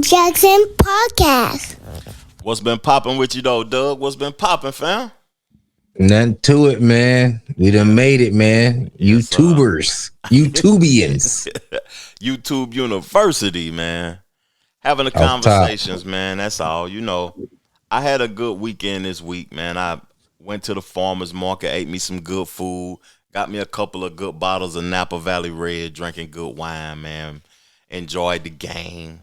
Clout-chasing podcast. What's been popping with you though, Doug? What's been popping, fam? Nothing to it, man. We done made it, man. Yes, YouTubers. YouTubians. YouTube University, man. Having the Off top. conversations, man. That's all. You know, I had a good weekend this week, man. I went to the farmer's market, ate me some good food, got me a couple of good bottles of Napa Valley Red, drinking good wine, man. Enjoyed the game.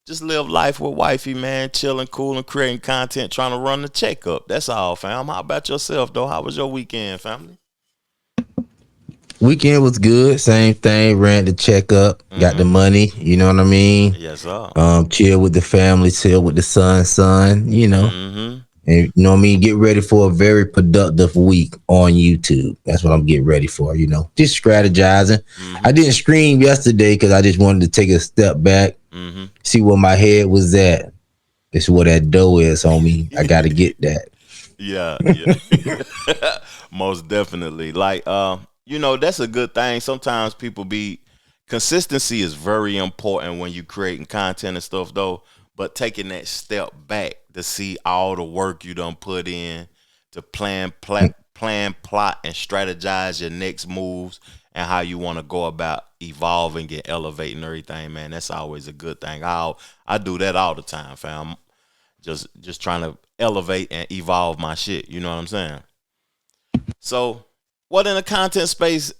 Just live life with wifey, man. Chilling, cool, and creating content, trying to run the checkup. That's all, fam. How about yourself, though? How was your weekend, family? Weekend was good. Same thing. Ran the checkup. Got the money. You know what I mean? Yes, sir. Chill with the family. Chill with the son. You know. Mm-hmm. And you know what I mean? Get ready for a very productive week on YouTube. That's what I'm getting ready for, you know. Just strategizing. I didn't stream yesterday because I just wanted to take a step back, see where my head was at. This is where that dough is, homie. I got to get that. Yeah. Most definitely. Like, you know, that's a good thing. Sometimes consistency is very important when you creating content and stuff, though. But taking that step back to see all the work you done put in to plan, plot, and strategize your next moves and how you want to go about evolving and elevating everything, man. That's always a good thing. I do that all the time, fam. Just trying to elevate and evolve my shit. You know what I'm saying? So, what in the content space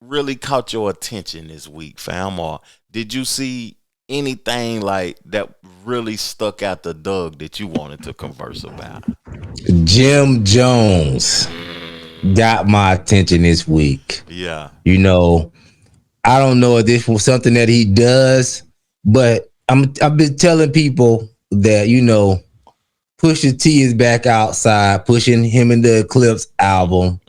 really caught your attention this week, fam? Or did you see anything like that really stuck out the Doug that you wanted to converse about? Jim Jones got my attention this week. Yeah. You know, I don't know if this was something that he does, but I've been telling people that, you know, Pusha T is back outside pushing him in the Eclipse album.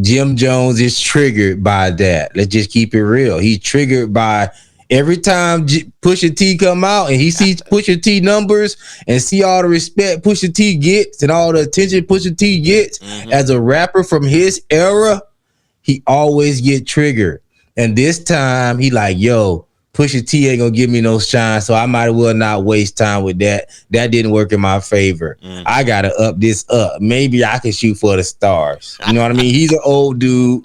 Jim Jones is triggered by that. Let's just keep it real. He's triggered by every time Pusha T come out and he sees Pusha T numbers and see all the respect Pusha T gets and all the attention Pusha T gets as a rapper from his era, he always get triggered. And this time he like, yo, Pusha T ain't gonna give me no shine, so I might as well not waste time with that. That didn't work in my favor. I gotta up this up. Maybe I can shoot for the stars. You know what I mean? He's an old dude.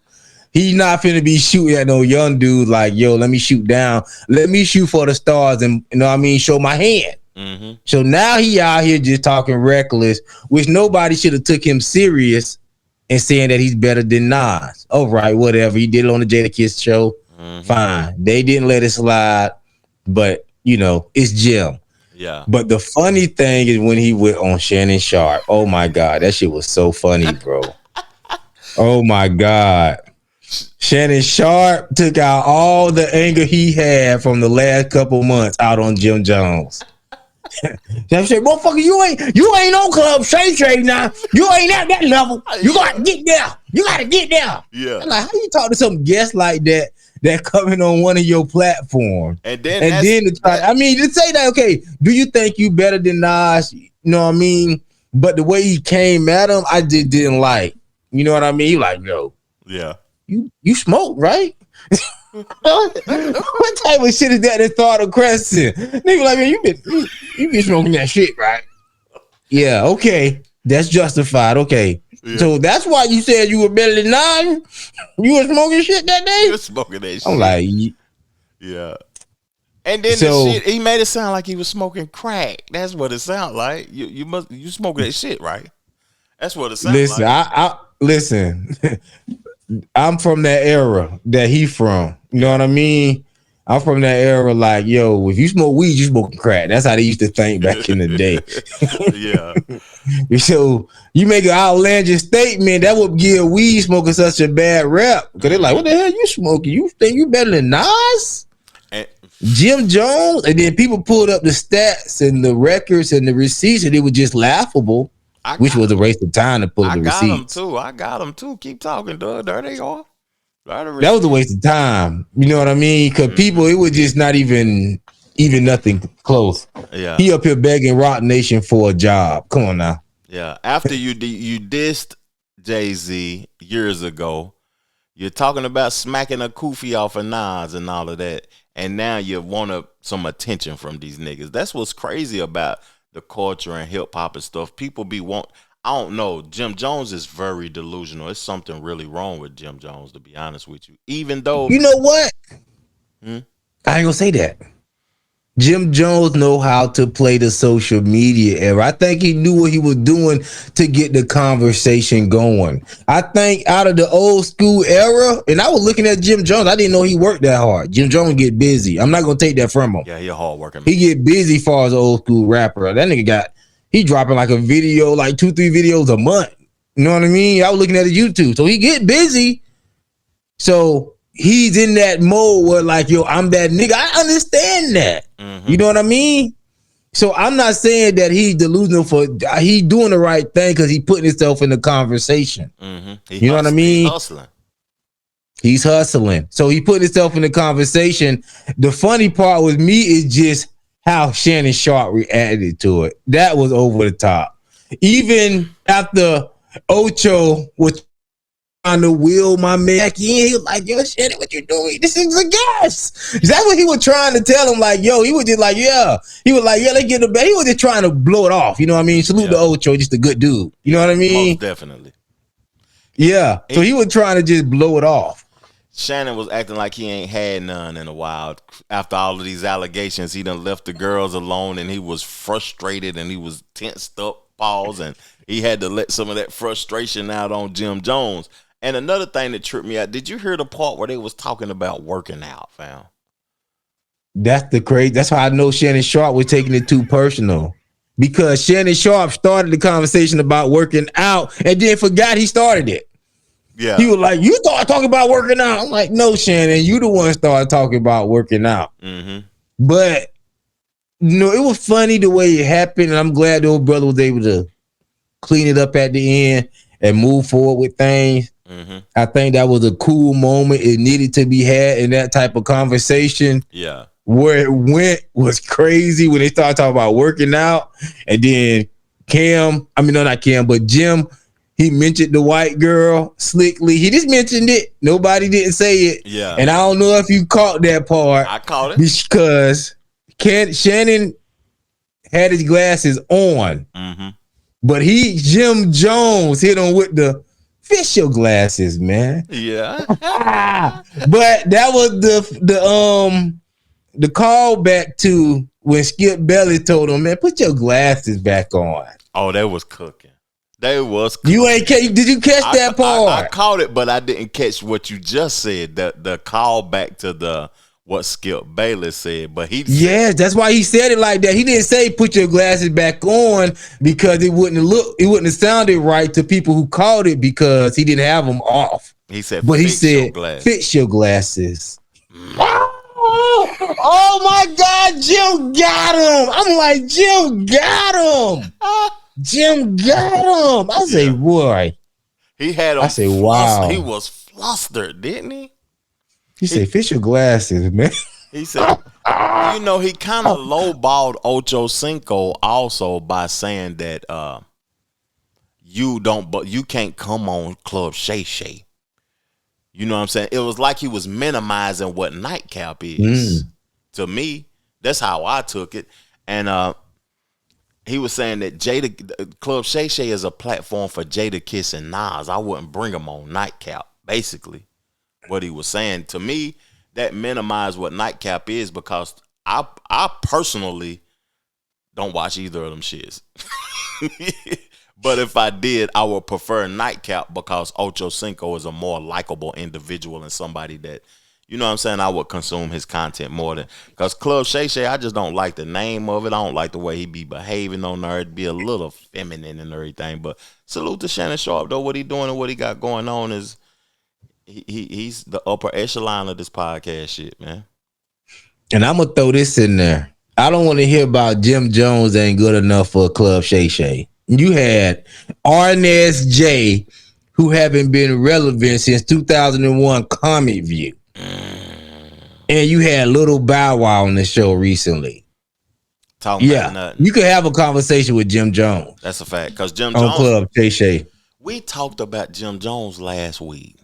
He's not finna be shooting at no young dude like, yo, let me shoot down. Let me shoot for the stars and, you know what I mean, show my hand. So now he out here just talking reckless, which nobody should have took him serious and saying that he's better than Nas. All right, whatever. He did it on the Jadakiss show. Fine. They didn't let it slide, but, you know, it's Jim. Yeah. But the funny thing is when he went on Shannon Sharp. Oh, my God. That shit was so funny, bro. Oh, my God. Shannon Sharp took out all the anger he had from the last couple months out on Jim Jones. That shit, motherfucker, you ain't on Club Shay now. You ain't at that level. You gotta get there. You gotta get there. Yeah. I'm like, how you talk to some guest like that coming on one of your platforms? And then to say that, okay, do you think you better than Nas? You know what I mean? But the way he came at him, I just didn't like. You know what I mean? You like, yo. Yeah. You smoke, right? What type of shit is that in Thought of Crescent? Nigga like, man, you been smoking that shit, right? Yeah, okay. That's justified. Okay. Yeah. So that's why you said you were better than Nine? You were smoking shit that day? You were smoking that shit. I'm like, yeah. And then the shit, he made it sound like he was smoking crack. That's what it sounded like. You smoking that shit, right? That's what it sounds like. Listen. I'm from that era that he from. You know what I mean? I'm from that era like, yo, if you smoke weed, you smoking crack. That's how they used to think back in the day. Yeah. So you make an outlandish statement that would give weed smoking such a bad rap. Because they're like, what the hell you smoking? You think you better than Nas? Jim Jones? And then people pulled up the stats and the records and the receipts and it was just laughable. Which was a waste of time to pull the receipts. I got them too. Keep talking, Doug. There they are. That was a waste of time. You know what I mean? Because people, it was just not even nothing close. Yeah. He up here begging Rock Nation for a job. Come on now. Yeah. After you dissed Jay-Z years ago, You're talking about smacking a kufi off of Nas and all of that, and now you want some attention from these niggas. That's what's crazy about the culture and hip hop and stuff. People I don't know. Jim Jones is very delusional. It's something really wrong with Jim Jones, to be honest with you. Even though, You know what? Hmm? I ain't gonna say that. Jim Jones know how to play the social media era. I think he knew what he was doing to get the conversation going. I think out of the old school era, and I was looking at Jim Jones, I didn't know he worked that hard. Jim Jones get busy. I'm not gonna take that from him. yeah, he a hard working man. He get busy far as an old school rapper. That nigga he dropping like a video, like 2-3 videos a month. You know what I mean? I was looking at his YouTube. So he get busy. So he's in that mode where like, yo, I'm that nigga. I understand that. Mm-hmm. You know what I mean? So I'm not saying that he's delusional he's doing the right thing because he putting himself in the conversation. Mm-hmm. You know what I mean? He's hustling. So he put himself in the conversation. The funny part with me is just how Shannon Sharp reacted to it. That was over the top. Even after Ocho was trying to wheel my man back in, he was like, yo, Shannon, what you doing? This is a gas. Is that what he was trying to tell him? Like, yo, he was just like, yeah. He was like, yeah, let's get the bed. He was just trying to blow it off. You know what I mean? Salute to Ocho, just a good dude. You know what I mean? Most definitely. Yeah. So he was trying to just blow it off. Shannon was acting like he ain't had none in a while. After all of these allegations, he done left the girls alone, and he was frustrated, and he was tensed up, and he had to let some of that frustration out on Jim Jones. And another thing that tripped me out, did you hear the part where they was talking about working out, fam? That's how I know Shannon Sharp was taking it too personal. Because Shannon Sharp started the conversation about working out and then forgot he started it. Yeah. He was like, you started talking about working out. I'm like, no, Shannon, you the one started talking about working out. Mm-hmm. But, it was funny the way it happened, and I'm glad the old brother was able to clean it up at the end and move forward with things. Mm-hmm. I think that was a cool moment. It needed to be had in that type of conversation. Yeah. Where it went was crazy when they started talking about working out. And then not Cam, but Jim, he mentioned the white girl slickly. He just mentioned it. Nobody didn't say it. Yeah. And I don't know if you caught that part. I caught it. Because Shannon had his glasses on. Mm-hmm. But Jim Jones hit him with the fish your glasses, man. Yeah. But that was the callback to when Skip Bayless told him, man, put your glasses back on. Oh, that was cooking. Did you catch that part? I caught it, but I didn't catch what you just said. The call back to what Skip Bayless said, but that's why he said it like that. He didn't say put your glasses back on because it wouldn't have sounded right to people who called it because he didn't have them off. He said, fix your glasses. Oh my God, Jim got him. I'm like, Jim got him. Jim got him. I say, boy. He had him. I say, wow. He was flustered, didn't he? He said, fix your glasses, man. He said, he kind of lowballed Ocho Cinco also by saying that you can't come on Club Shay Shay. You know what I'm saying? It was like he was minimizing what Nightcap is. To me, that's how I took it. And he was saying that Club Shay Shay is a platform for Jadakiss and Nas. I wouldn't bring them on Nightcap, basically. What he was saying to me, that minimized what Nightcap is because I personally don't watch either of them shits. But if I did, I would prefer Nightcap because Ocho Cinco is a more likable individual and somebody that, you know what I'm saying, I would consume his content more than, because Club Shay Shay, I just don't like the name of it. I don't like the way he be behaving on there. It'd be a little feminine and everything. But salute to Shannon Sharp, though. What he doing and what he got going on is he's the upper echelon of this podcast shit, man. And I'm going to throw this in there. I don't want to hear about Jim Jones ain't good enough for Club Shay Shay. You had Arnez J, who haven't been relevant since 2001 Comic View. And you had Little Bow Wow on the show recently. Talking about nothing. You could have a conversation with Jim Jones. That's a fact. Because Jim on Jones. Club Shay Shay. We talked about Jim Jones last week.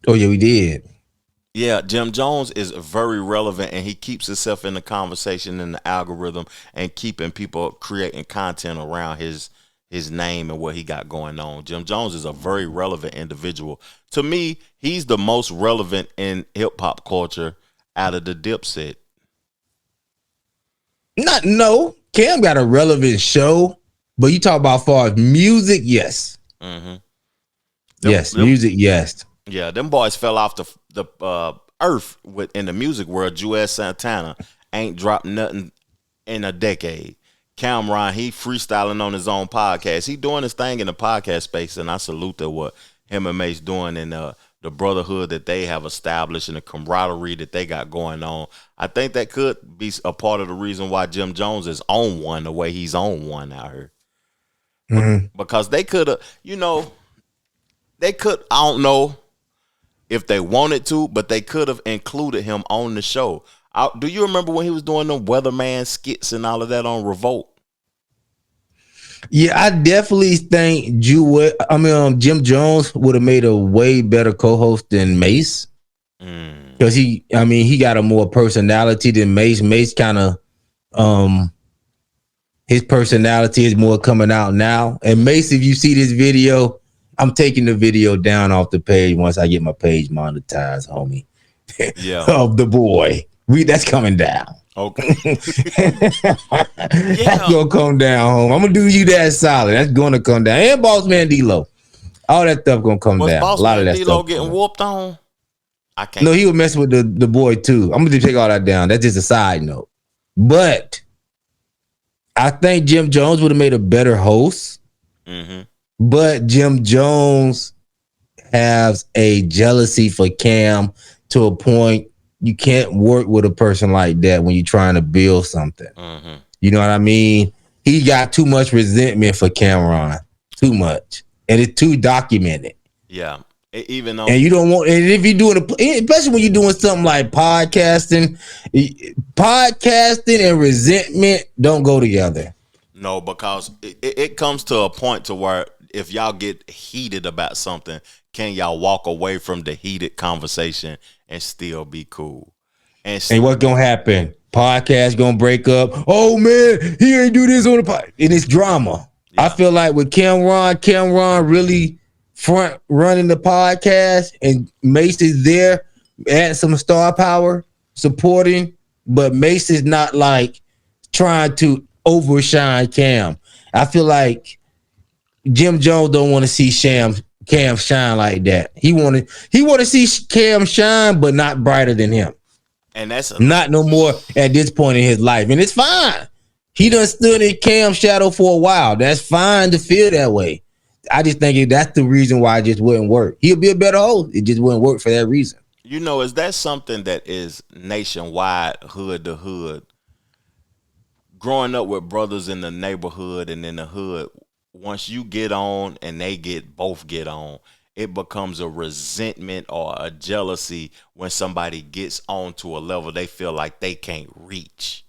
Oh yeah, we did. Yeah, Jim Jones is very relevant, and he keeps himself in the conversation in the algorithm and keeping people creating content around his name and what he got going on. Jim Jones is a very relevant individual. To me, he's the most relevant in hip hop culture out of the Dipset. Not no. Cam got a relevant show, but you talk about far as music, yes. Mm-hmm. Music, yes. Yeah, them boys fell off the earth in the music world. Juelz Santana ain't dropped nothing in a decade. Cameron, he freestyling on his own podcast. He doing his thing in the podcast space, and I salute to what him and Mace doing in the brotherhood that they have established and the camaraderie that they got going on. I think that could be a part of the reason why Jim Jones is on one the way he's on one out here. Mm-hmm. Because they could have, I don't know if they wanted to, but they could have included him on the show. Do you remember when he was doing the Weatherman skits and all of that on Revolt? Yeah, I definitely think Jim Jones would have made a way better co-host than Mace. Because he got a more personality than Mace. Mace kind of, his personality is more coming out now. And Mace, if you see this video, I'm taking the video down off the page once I get my page monetized, homie. Yeah. Of the boy. That's coming down. Okay. That's gonna come down, home. I'm gonna do you that solid. That's gonna come down. And Boss Man D-Lo. All that stuff gonna come down. Boss a lot Man of that D-Lo stuff getting whooped on? I can't. No, he was messing with the boy too. I'm gonna take all that down. That's just a side note. But I think Jim Jones would have made a better host. Mm-hmm. But Jim Jones has a jealousy for Cam to a point you can't work with a person like that when you're trying to build something. Mm-hmm. You know what I mean? He got too much resentment for Cameron. Too much. And it's too documented. Yeah. Even though, and you don't want, and if you're doing, especially when you're doing something like podcasting and resentment don't go together. No, because it comes to a point to where if y'all get heated about something, can y'all walk away from the heated conversation and still be cool? And what's gonna happen? Podcast gonna break up. Oh man, he ain't do this on the pod. And it's drama. Yeah. I feel like with Cameron really front running the podcast, and Mace is there, add some star power, supporting, but Mace is not like trying to overshine Cam. I feel like Jim Jones don't want to see Cam shine like that. He want to see Cam shine, but not brighter than him. And that's not no more at this point in his life. And it's fine. He done stood in Cam's shadow for a while. That's fine to feel that way. I just think that's the reason why it just wouldn't work. He'll be a better host. It just wouldn't work for that reason. Is that something that is nationwide, hood to hood? Growing up with brothers in the neighborhood and in the hood, once you get on and they both get on, it becomes a resentment or a jealousy when somebody gets on to a level they feel like they can't reach.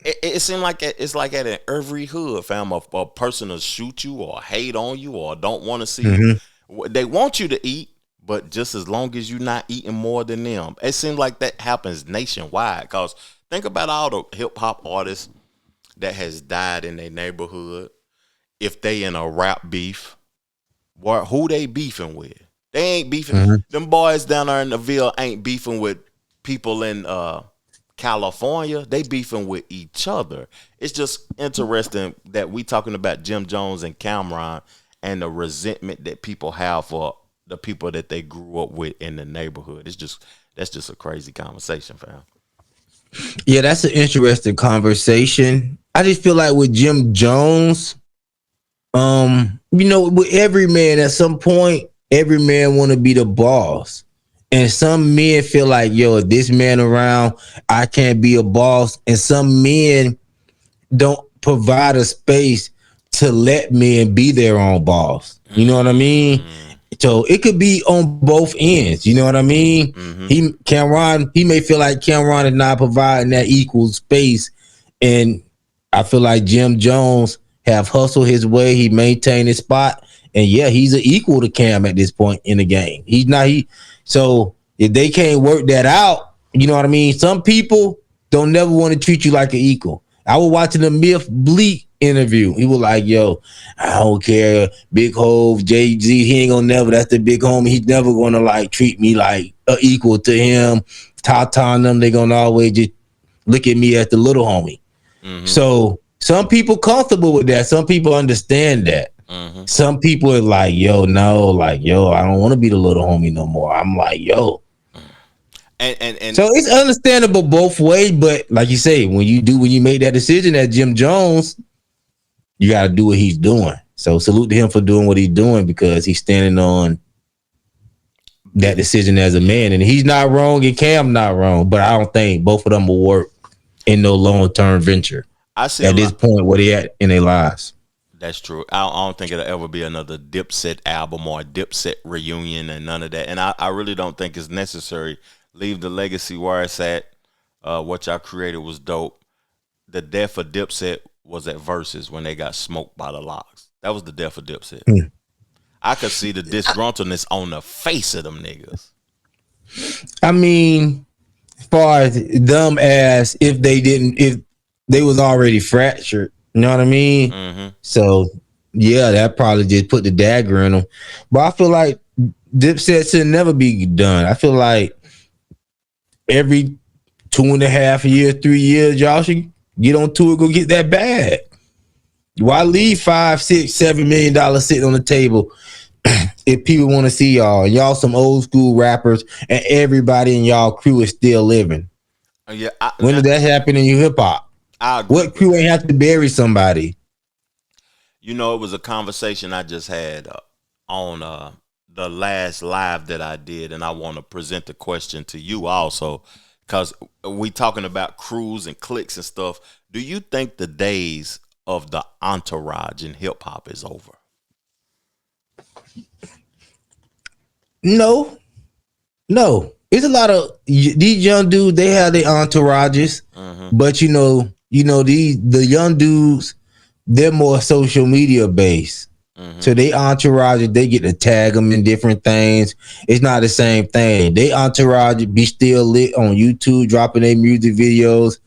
It seems like it's like at every hood, fam. A person will shoot you or hate on you or don't want to see you. They want you to eat, but just as long as you're not eating more than them. It seems like that happens nationwide. Because think about all the hip-hop artists that has died in their neighborhood. If they in a rap beef, who they beefing with? They ain't beefing. Mm-hmm. Them boys down there in the Ville ain't beefing with people in California. They beefing with each other. It's just interesting that we talking about Jim Jones and Cameron and the resentment that people have for the people that they grew up with in the neighborhood. That's just a crazy conversation, fam. Yeah, that's an interesting conversation. I just feel like with Jim Jones, with every man at some point, every man want to be the boss. And some men feel like, if this man around, I can't be a boss. And some men don't provide a space to let men be their own boss. You know what I mean? So it could be on both ends. You know what I mean? Mm-hmm. He may feel like Cameron is not providing that equal space. And I feel like Jim Jones have hustled his way. He maintained his spot. And yeah, he's an equal to Cam at this point in the game. He's not so if they can't work that out, you know what I mean? Some people don't never want to treat you like an equal. I was watching the Myth Bleak interview. He was like, yo, I don't care. Big Hove, Jay-Z, he ain't gonna never, that's the big homie. He's never gonna like treat me like an equal to him. Tata and them, they gonna always just look at me as the little homie. Mm-hmm. So some people comfortable with that. Some people understand that. Mm-hmm. Some people are like, yo, no, like, yo, I don't want to be the little homie no more. I'm like, yo. And so it's understandable both ways, but like you say, when you make that decision as Jim Jones, you got to do what he's doing. So salute to him for doing what he's doing because he's standing on that decision as a man, and he's not wrong and Cam not wrong, but I don't think both of them will work in no long-term venture. I see at this point where they at in their lives. That's true. I don't think it'll ever be another Dipset album or a Dipset reunion and none of that. And I really don't think it's necessary. Leave the legacy where it's at. What y'all created was dope. The death of Dipset was at Versus when they got smoked by the Locks. That was the death of Dipset. I could see the disgruntledness on the face of them niggas. I mean, as far as dumb as if they was already fractured, you know what I mean? Mm-hmm. So yeah, that probably just put the dagger in them. But I feel like Dipset should never be done. I feel like every 2.5 years, 3 years, y'all should get on tour, go get that bag. Why leave $5, $6, $7 million sitting on the table if people want to see y'all? Y'all some old school rappers, and everybody in y'all crew is still living. Yeah, when did that happen in your hip hop? What crew ain't have to bury somebody? You know, it was a conversation I just had on the last live that I did, and I want to present the question to you also, because we talking about crews and cliques and stuff. Do you think the days of the entourage in hip hop is over? No. It's a lot of these young dudes. They have their entourages, but the young dudes, they're more social media based. So they entourage, they get to tag them in different things. It's not the same thing. They entourage be still lit on YouTube, dropping their music videos,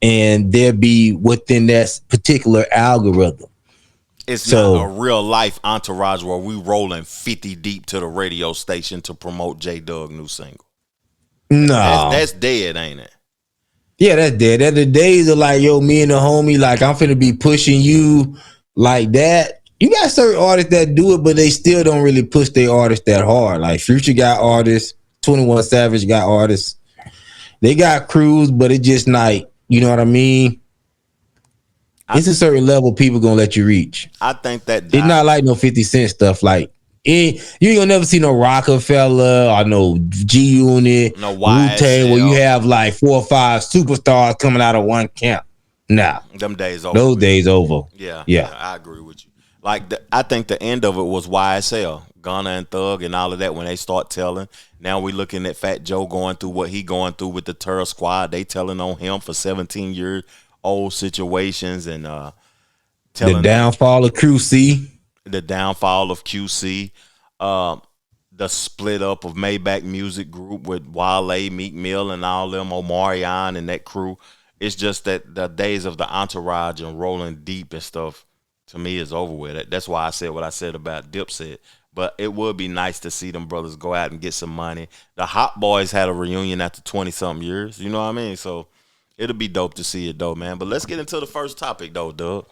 and they'll be within that particular algorithm. It's not a real life entourage where we rolling 50 deep to the radio station to promote J Doug new single. No, that's dead, ain't it? Yeah, that's dead. That the days of like, yo, me and the homie, like I'm finna be pushing you like that. You got certain artists that do it, but they still don't really push their artists that hard. Like Future got artists, 21 Savage got artists. They got crews, but it just like, you know what I mean? It's a certain level people gonna let you reach. I think that it's not like no 50 Cent stuff. Like you ain't gonna never see no Rockefeller or no G Unit, no Wu-Tang, where you have like 4 or 5 superstars coming out of one camp. Nah, them days over. Those days over. Yeah, I agree with you. Like I think the end of it was YSL, Gunna and Thug and all of that when they start telling. Now we looking at Fat Joe going through what he going through with the Terror Squad. They telling on him for 17 years old situations and telling the downfall of QC. The downfall of QC. The split up of Maybach Music Group with Wale, Meek Mill and all them, Omarion and that crew. It's just that the days of the entourage and rolling deep and stuff to me is over with. That's why I said what I said about Dipset. But it would be nice to see them brothers go out and get some money. The Hot Boys had a reunion after 20-something years. You know what I mean? So it'll be dope to see it, though, man. But let's get into the first topic, though, Doug.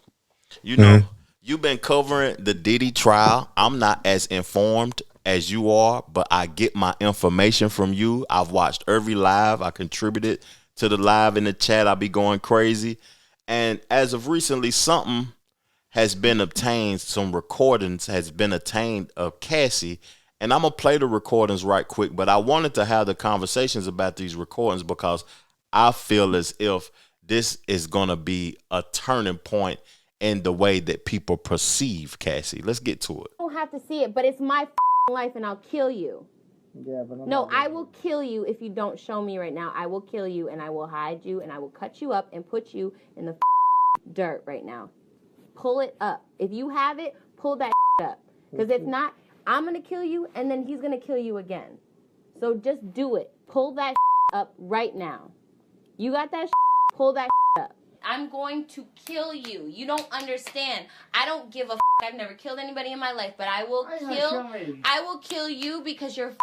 You know, you've been covering the Diddy trial. I'm not as informed as you are, but I get my information from you. I've watched every live. I contributed to the live in the chat. I be going crazy. And as of recently, something has been obtained, some recordings has been obtained of Cassie, and I'm going to play the recordings right quick, but I wanted to have the conversations about these recordings because I feel as if this is going to be a turning point in the way that people perceive Cassie. Let's get to it. I don't have to see it, but it's my life and I'll kill you. Yeah, but no, I will kill you if you don't show me right now. I will kill you and I will hide you and I will cut you up and put you in the dirt right now. Pull it up. If you have it, pull that up. Because if not, I'm going to kill you, and then he's going to kill you again. So just do it. Pull that up right now. You got that pull that up. I'm going to kill you. You don't understand. I don't give a I've never killed anybody in my life, but I will kill you because you're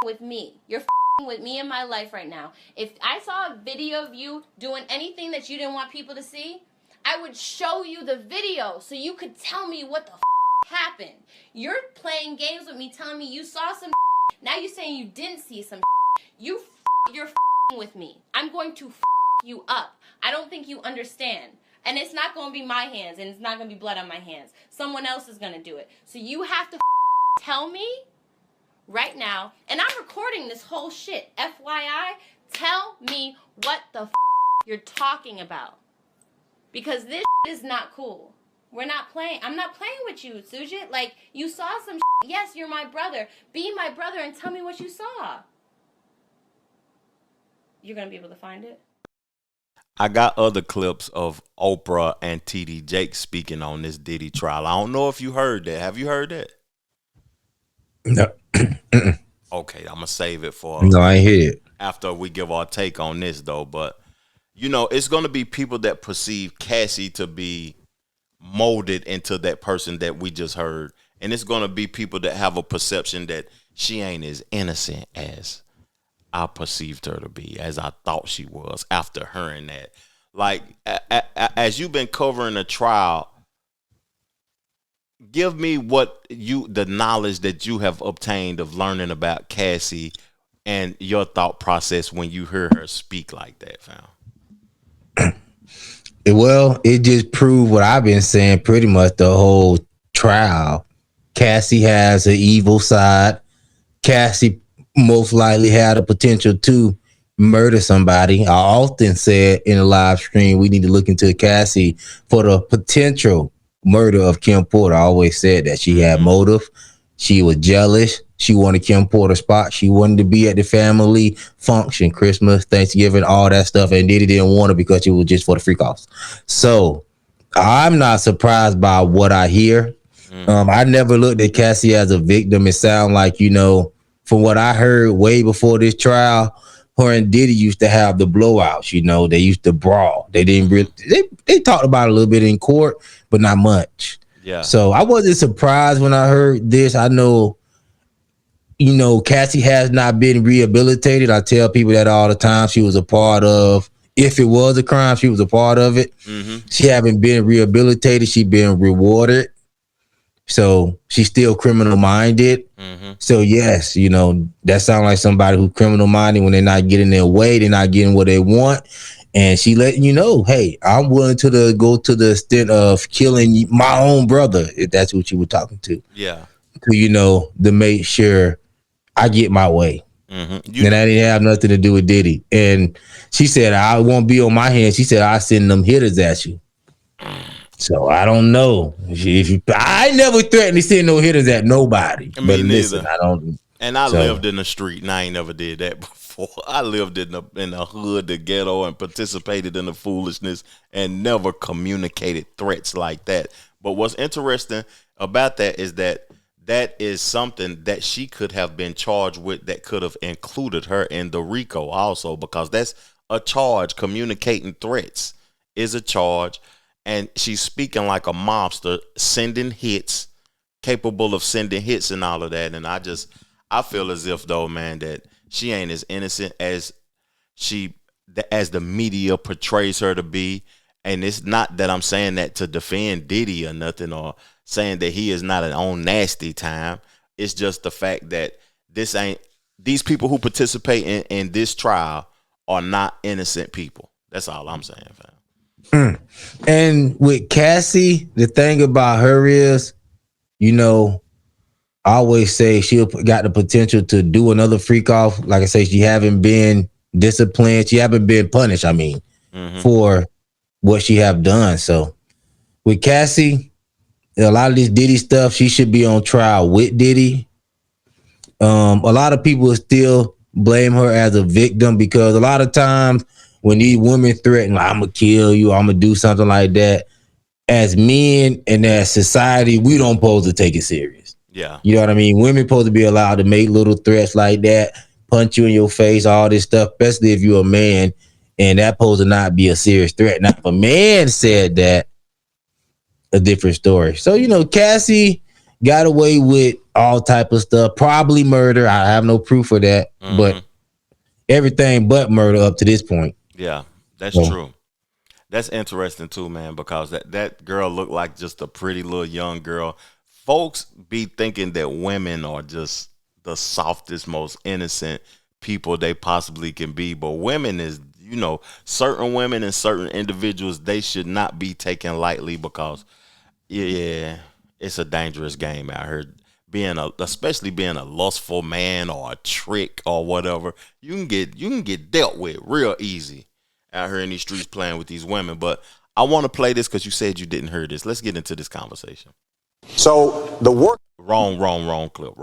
with me. You're with me in my life right now. If I saw a video of you doing anything that you didn't want people to see, I would show you the video so you could tell me what the happened. You're playing games with me, telling me you saw some now you're saying you didn't see some you're with me. I'm going to you up. I don't think you understand. And it's not going to be my hands, and it's not going to be blood on my hands. Someone else is going to do it. So you have to tell me right now, and I'm recording this whole shit. FYI, tell me what the you're talking about. Because this is not cool. We're not playing. I'm not playing with you, Sujit. Like, you saw some Yes, you're my brother. Be my brother and tell me what you saw. You're going to be able to find it? I got other clips of Oprah and TD Jakes speaking on this Diddy trial. I don't know if you heard that. Have you heard that? No. Okay, I'm going to save it for No, I ain't hear it. After we give our take on this, though. But, you know, it's going to be people that perceive Cassie to be molded into that person that we just heard. And it's going to be people that have a perception that she ain't as innocent as I perceived her to be, as I thought she was after hearing that. Like, as you've been covering the trial, give me the knowledge that you have obtained of learning about Cassie and your thought process when you hear her speak like that, fam. Well, it just proved what I've been saying pretty much the whole trial. Cassie has an evil side. Cassie most likely had a potential to murder somebody. I often said in a live stream, we need to look into Cassie for the potential murder of Kim Porter. I always said that she had motive. She was jealous. She wanted Kim Porter's spot. She wanted to be at the family function, Christmas, Thanksgiving, all that stuff. And Diddy didn't want her because it was just for the freak offs. So I'm not surprised by what I hear. I never looked at Cassie as a victim. It sounds like, you know, from what I heard way before this trial, her and Diddy used to have the blowouts. You know, they used to brawl. They didn't really. They talked about it a little bit in court, but not much. Yeah. So I wasn't surprised when I heard this. I know, you know, Cassie has not been rehabilitated. I tell people that all the time. She was a part of. If it was a crime, she was a part of it. Mm-hmm. She haven't been rehabilitated. She been rewarded. So she's still criminal minded. Mm-hmm. So yes, you know, that sounds like somebody who's criminal minded. When they're not getting their way, they're not getting what they want. And she letting you know, hey, I'm willing to go to the extent of killing my own brother, if that's what you were talking to. Yeah. To, you know, to make sure I get my way. Mm-hmm. And that didn't have nothing to do with Diddy. And she said, I won't be on my hands. She said, I send them hitters at you. So I don't know. I never threatened to send no hitters at nobody. Me neither. Listen, I don't. And I lived in the street, and I ain't never did that before. I lived in the hood, the ghetto, and participated in the foolishness, and never communicated threats like that. But what's interesting about that is something that she could have been charged with, that could have included her in the RICO also, because that's a charge. Communicating threats is a charge. And she's speaking like a mobster, sending hits, capable of sending hits and all of that. And I feel as if, though, man, that she ain't as innocent as the media portrays her to be. And it's not that I'm saying that to defend Diddy or nothing, or saying that he is not an on nasty time. It's just the fact that these people who participate in this trial are not innocent people. That's all I'm saying, fam. And with Cassie, the thing about her is, you know, I always say she got the potential to do another freak off. Like I say, she haven't been disciplined. She haven't been punished, for what she have done. So with Cassie, a lot of this Diddy stuff, she should be on trial with Diddy. A lot of people still blame her as a victim, because a lot of times when these women threaten, like, I'm going to kill you, I'm going to do something like that, as men and as society, we don't supposed to take it serious. Yeah. You know what I mean? Women supposed to be allowed to make little threats like that, punch you in your face, all this stuff, especially if you're a man, and that supposed to not be a serious threat. Now, if a man said that, a different story. So, you know, Cassie got away with all type of stuff, probably murder. I have no proof of that, but everything but murder up to this point. Yeah, that's So, true. That's interesting too, man, because that girl looked like just a pretty little young girl. Folks be thinking that women are just the softest, most innocent people they possibly can be, but women is, you know, certain women and certain individuals, they should not be taken lightly because, yeah, it's a dangerous game out here. Especially being a lustful man or a trick or whatever, you can get dealt with real easy out here in these streets playing with these women. But I want to play this because you said you didn't hear this. Let's get into this conversation. So the work. Wrong clip.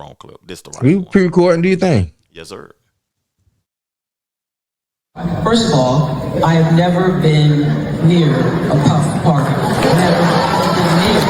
This the right you one. pre-recording, do you think? Yes, sir. First of all, I have never been near a puff party. Never been near.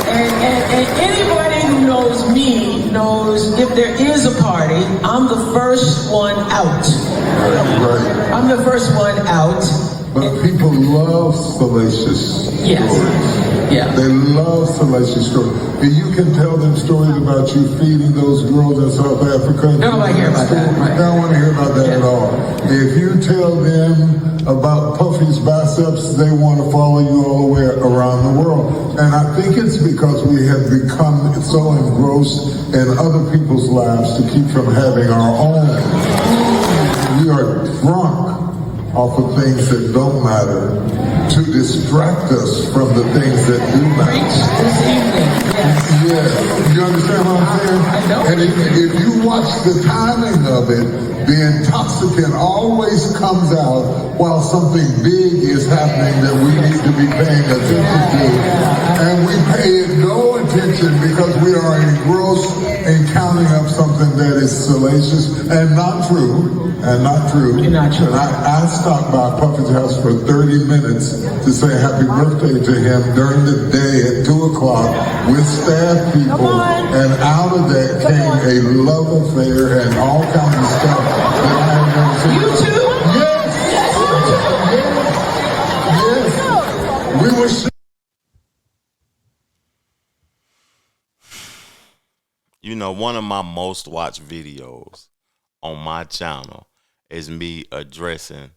And anybody who knows me knows if there is a party, I'm the first one out. Right. I'm the first one out. But people love salacious Yes. stories. Yeah. They love salacious stories. And you can tell them stories about you feeding those girls in South Africa. They don't want to hear about that. Right. They don't want to hear about that at all. If you tell them about Puffy's biceps, they want to follow you all the way around the world. And I think it's because we have become so engrossed in other people's lives to keep from having our own. We are drunk off of things that don't matter to distract us from the things that do matter. This evening, yes. Yeah, you understand what I'm saying? I know. And if you watch the timing of it, the intoxicant always comes out while something big is happening that we need to be paying attention to. And we pay it no attention because we are engrossed in counting up something that is salacious and not true. And not true. You're not true. I stopped by Puffy's house for 30 minutes to say happy birthday to him during the day at 2 o'clock with staff people. And out of that came a love affair and all kinds of stuff that I have never seen. You too? Yes. We were. You know, one of my most watched videos on my channel is me addressing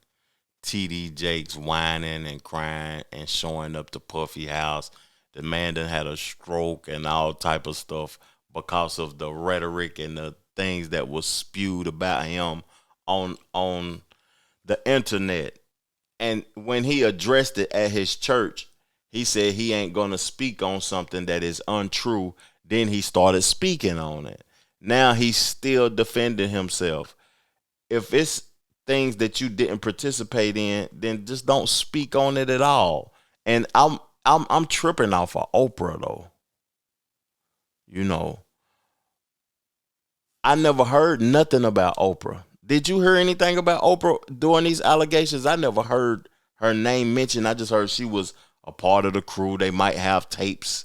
TD Jakes whining and crying and showing up to Puffy house. The man done had a stroke and all type of stuff because of the rhetoric and the things that was spewed about him on the internet. And when he addressed it at his church, he said he ain't going to speak on something that is untrue. Then he started speaking on it. Now he's still defending himself. If it's things that you didn't participate in, then just don't speak on it at all. And I'm tripping off of Oprah though. You know, I never heard nothing about Oprah. Did you hear anything about Oprah doing these allegations? I never heard her name mentioned. I just heard she was a part of the crew. They might have tapes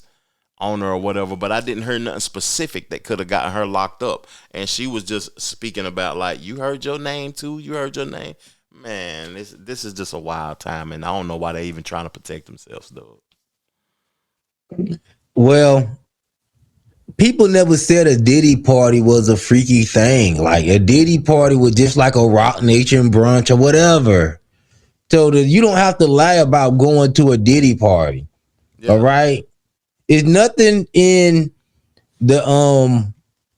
on her or whatever, but I didn't hear nothing specific that could have gotten her locked up. And she was just speaking about like, you heard your name too? You heard your name? Man, this is just a wild time, and I don't know why they even trying to protect themselves, though. Well, people never said a Diddy party was a freaky thing. Like a Diddy party was just like a Rock Nation brunch or whatever. So that you don't have to lie about going to a Diddy party. Yeah. All right. There's nothing in the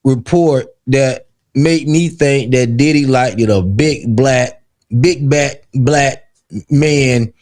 report that make me think that Diddy liked it a big back black man